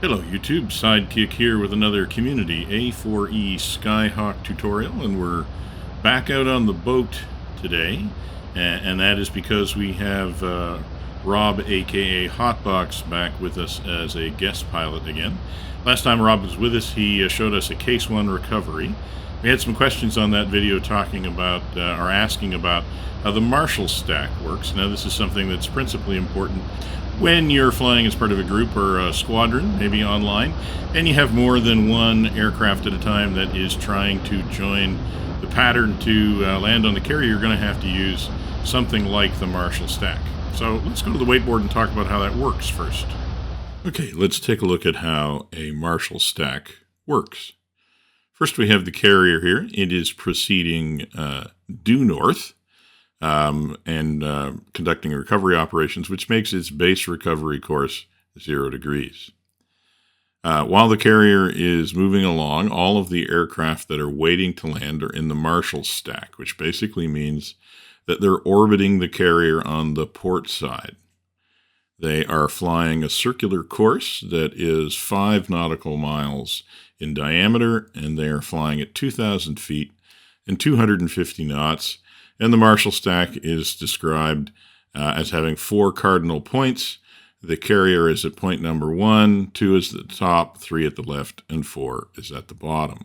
Hello YouTube, Sidekick here with another Community A-4E Skyhawk tutorial, and we're back out on the boat today, and that is because we have Rob aka Hotbox back with us as a guest pilot again. Last time Rob was with us, he showed us a Case 1 recovery. We had some questions on that video talking about, or asking about how the Marshall stack works. Now this is something that's principally important when you're flying as part of a group or a squadron, maybe online, and you have more than one aircraft at a time that is trying to join the pattern to land on the carrier. You're going to have to use something like the Marshall stack. So let's go to the whiteboard and talk about how that works first. Okay, let's take a look at how a Marshall stack works. First, we have the carrier here. It is proceeding due north. Conducting recovery operations, which makes its base recovery course 0 degrees. While the carrier is moving along, all of the aircraft that are waiting to land are in the Marshall stack, which basically means that they're orbiting the carrier on the port side. They are flying a circular course that is 5 nautical miles in diameter, and they are flying at 2,000 feet and 250 knots. And the Marshall stack is described as having 4 cardinal points. The carrier is at point number 1, 2 is at the top, 3 at the left, and 4 is at the bottom.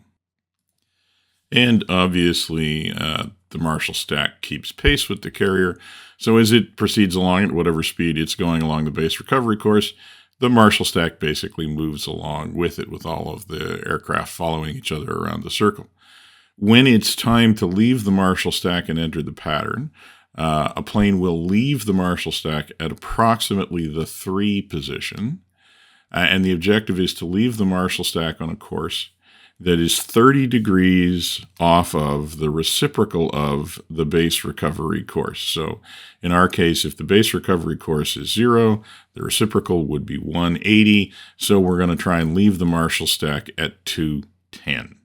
And obviously, the Marshall stack keeps pace with the carrier. So as it proceeds along at whatever speed it's going along the base recovery course, the Marshall stack basically moves along with it, with all of the aircraft following each other around the circle. When it's time to leave the Marshall stack and enter the pattern, a plane will leave the Marshall stack at approximately the 3 position, and the objective is to leave the Marshall stack on a course that is 30 degrees off of the reciprocal of the base recovery course. So in our case, if the base recovery course is 0, the reciprocal would be 180, so we're going to try and leave the Marshall stack at 210.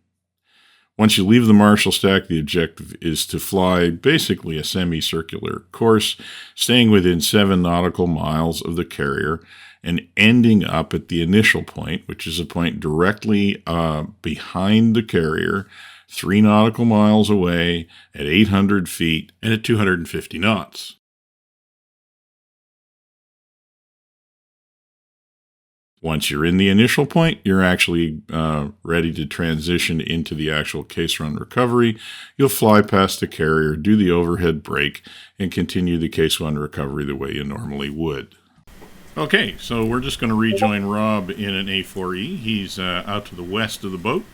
Once you leave the Marshall stack, the objective is to fly basically a semicircular course, staying within 7 nautical miles of the carrier and ending up at the initial point, which is a point directly behind the carrier, 3 nautical miles away at 800 feet and at 250 knots. Once you're in the initial point, you're actually ready to transition into the actual case run recovery. You'll fly past the carrier, do the overhead brake, and continue the case run recovery the way you normally would. Okay, so we're just going to rejoin Rob in an A-4E. He's out to the west of the boat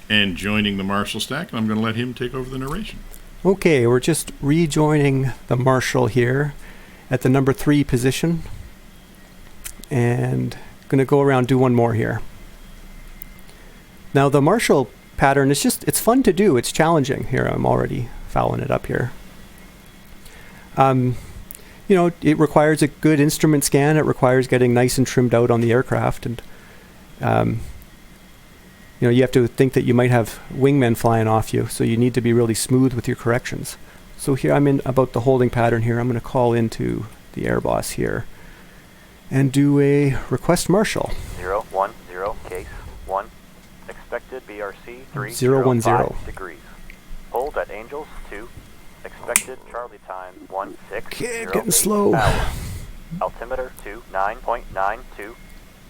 and joining the Marshall stack, and I'm going to let him take over the narration. Okay, we're just rejoining the Marshall here at the number 3 position. And going to go around, do one more here. Now the Marshall pattern is it's fun to do. It's challenging. Here, I'm already fouling it up here. It requires a good instrument scan. It requires getting nice and trimmed out on the aircraft, and you have to think that you might have wingmen flying off you, so you need to be really smooth with your corrections. So here I'm in about the holding pattern here. I'm going to call into the air boss here and do a request Marshall. 010, case 1. Expected BRC 010 degrees. Hold at Angels 2. Expected Charlie time 16. Okay, getting slow. Hour. Altimeter 29.92.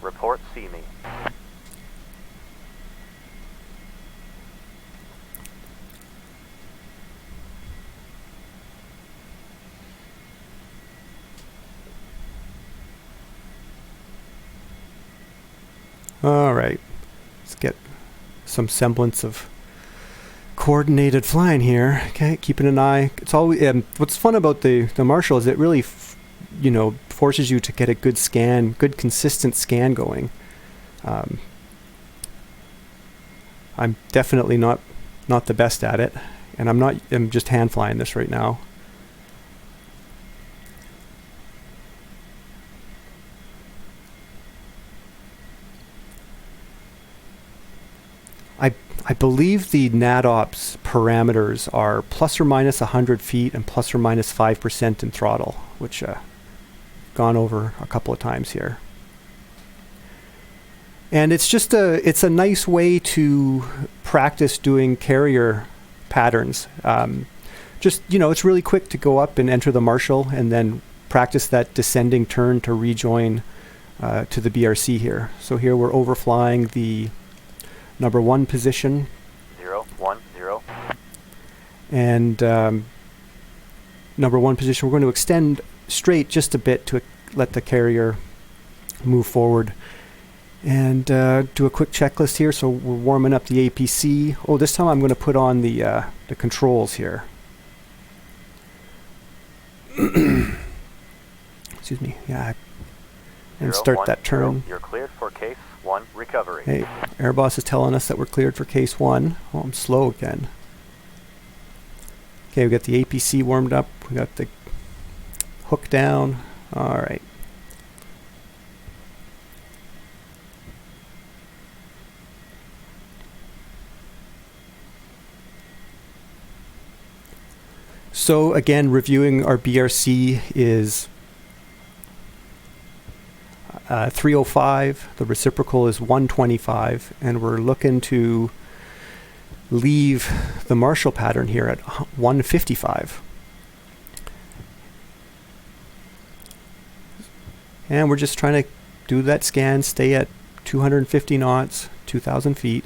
Report see me. All right, let's get some semblance of coordinated flying here. Okay, keeping an eye. It's always what's fun about the Marshall is it really, forces you to get a good scan, good consistent scan going. I'm definitely not the best at it, and I'm just hand flying this right now. I believe the NatOps parameters are plus or minus 100 feet and plus or minus 5% in throttle, which gone over a couple of times here. And it's a nice way to practice doing carrier patterns. It's really quick to go up and enter the Marshall and then practice that descending turn to rejoin to the BRC here. So here we're overflying the number 1 position. 0, 1, 0. And number 1 position, we're going to extend straight just a bit to let the carrier move forward. And do a quick checklist here. So we're warming up the APC. Oh, this time I'm going to put on the controls here. Excuse me. Yeah. And 0, start 1, that turn. 0. You're cleared for case 1 recovery. Hey, Airboss is telling us that we're cleared for case 1. Oh, I'm slow again. Okay, we got the APC warmed up. We got the hook down. All right. So again, reviewing our BRC is 305. The reciprocal is 125, and we're looking to leave the Marshall pattern here at 155. And we're just trying to do that scan, stay at 250 knots, 2,000 feet.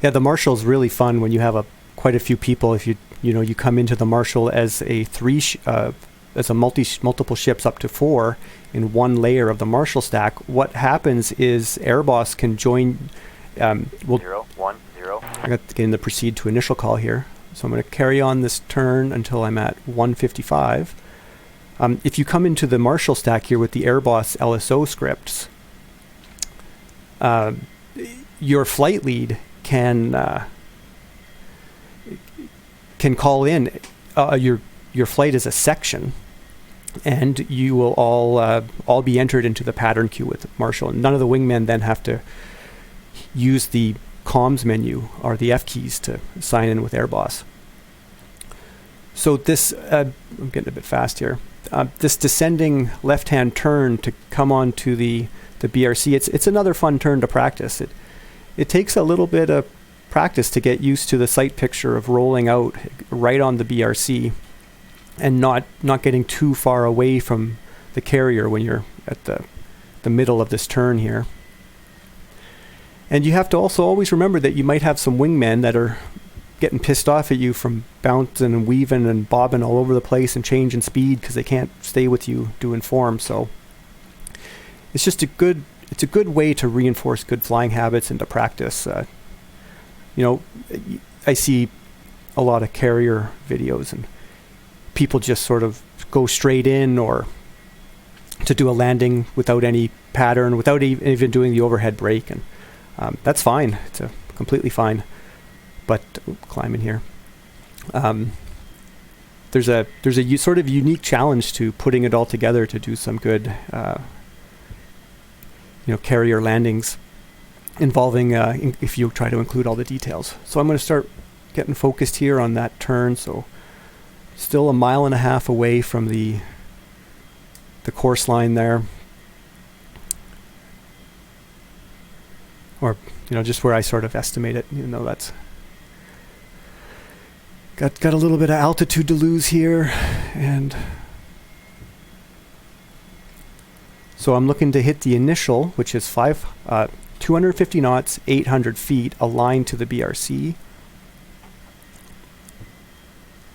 Yeah, the Marshall's really fun when you have quite a few people. If you come into the Marshall as a multiple ships up to 4 in one layer of the Marshall stack. What happens is Airboss can join. 0, 1, 0. I got to get in the proceed to initial call here, so I'm going to carry on this turn until I'm at 155. If you come into the Marshall stack here with the Airboss LSO scripts, your flight lead can call in your flight as a section, and you will all be entered into the pattern queue with Marshall. None of the wingmen then have to use the comms menu or the F keys to sign in with Airboss. So this, I'm getting a bit fast here. This descending left-hand turn to come onto the BRC, it's another fun turn to practice. It takes a little bit of practice to get used to the sight picture of rolling out right on the BRC and not getting too far away from the carrier when you're at the middle of this turn here. And you have to also always remember that you might have some wingmen that are getting pissed off at you from bouncing and weaving and bobbing all over the place and changing speed because they can't stay with you doing form. So it's just a good way to reinforce good flying habits and to practice. I see a lot of carrier videos and people just sort of go straight in or to do a landing without any pattern, without even doing the overhead brake. And that's fine. It's completely fine. But climbing here. There's a sort of unique challenge to putting it all together to do some good carrier landings involving if you try to include all the details. So I'm going to start getting focused here on that turn. So still 1.5 miles away from the course line there, or just where I sort of estimate it. That's got a little bit of altitude to lose here, and so I'm looking to hit the initial, which is 250 knots, 800 feet, aligned to the BRC.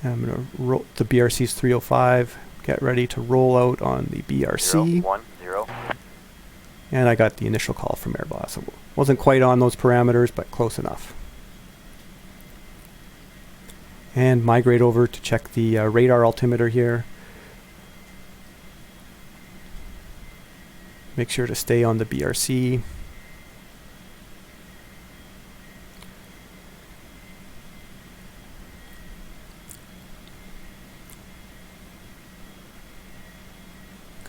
And I'm going to roll. The BRC is 305. Get ready to roll out on the BRC. 0, 1, 0. And I got the initial call from Airboss. So wasn't quite on those parameters, but close enough. And migrate over to check the radar altimeter here. Make sure to stay on the BRC.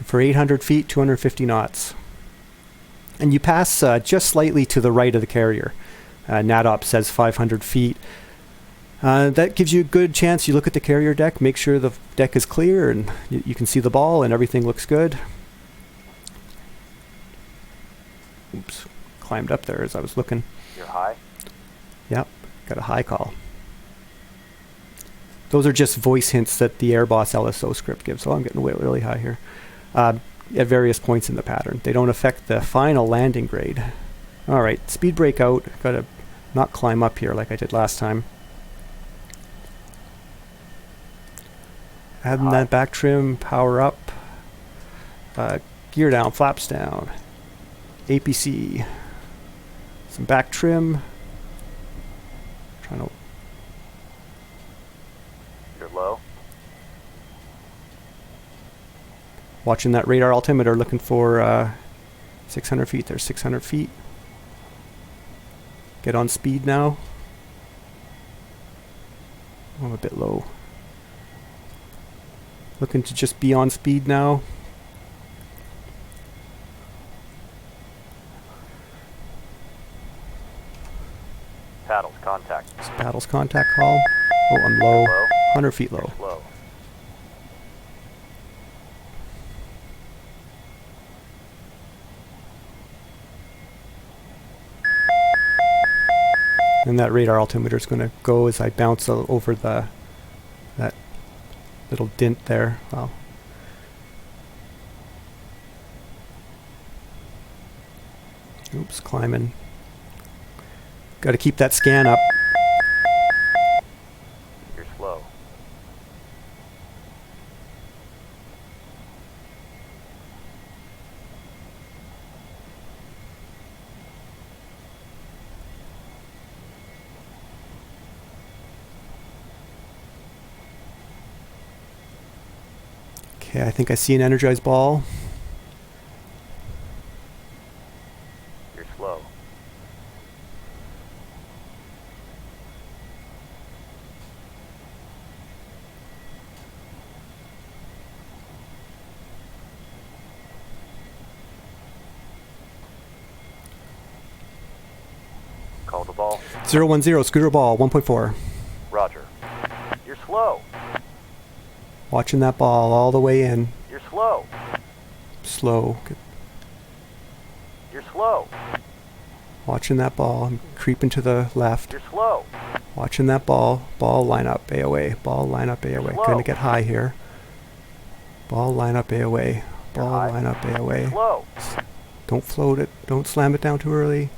Looking for 800 feet, 250 knots. And you pass just slightly to the right of the carrier. NADOP says 500 feet. That gives you a good chance. You look at the carrier deck, make sure the deck is clear and you can see the ball and everything looks good. Oops, climbed up there as I was looking. You're high. Yep, got a high call. Those are just voice hints that the Airboss LSO script gives. So I'm getting really high here. At various points in the pattern. They don't affect the final landing grade. Alright, speed brake out. Gotta not climb up here like I did last time. Adding that back trim, power up. Gear down, flaps down. APC. Some back trim. Trying to... You're low. Watching that radar altimeter, looking for 600 feet. There's 600 feet. Get on speed now. I'm a bit low. Looking to just be on speed now. Paddles contact. Paddles contact call. Oh, I'm low. 100 feet low. Low. And that radar altimeter is going to go as I bounce over that little dint there. Wow. Oops, climbing. Got to keep that scan up. You're slow. Okay, I think I see an energized ball. You're slow. Call the ball. 010, scooter ball, 1.4. Roger. You're slow. Watching that ball all the way in. You're slow. Slow. You're slow. Watching that ball. I'm creeping to the left. You're slow. Watching that ball. Ball line up, AOA. Ball line up, AOA. Slow. Gonna get high here. Ball line up, AOA. Ball high. line up, AOA. Slow. Don't float it. Don't slam it down too early.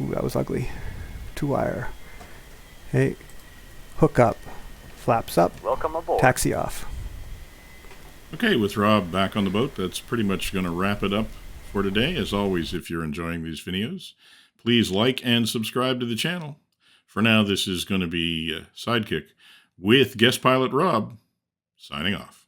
Ooh, that was ugly. 2-wire. Hey. Hook up. Flaps up. Welcome aboard. Taxi off. Okay, with Rob back on the boat, that's pretty much going to wrap it up for today. As always, if you're enjoying these videos, please like and subscribe to the channel. For now, this is going to be Sidekick with guest pilot Rob signing off.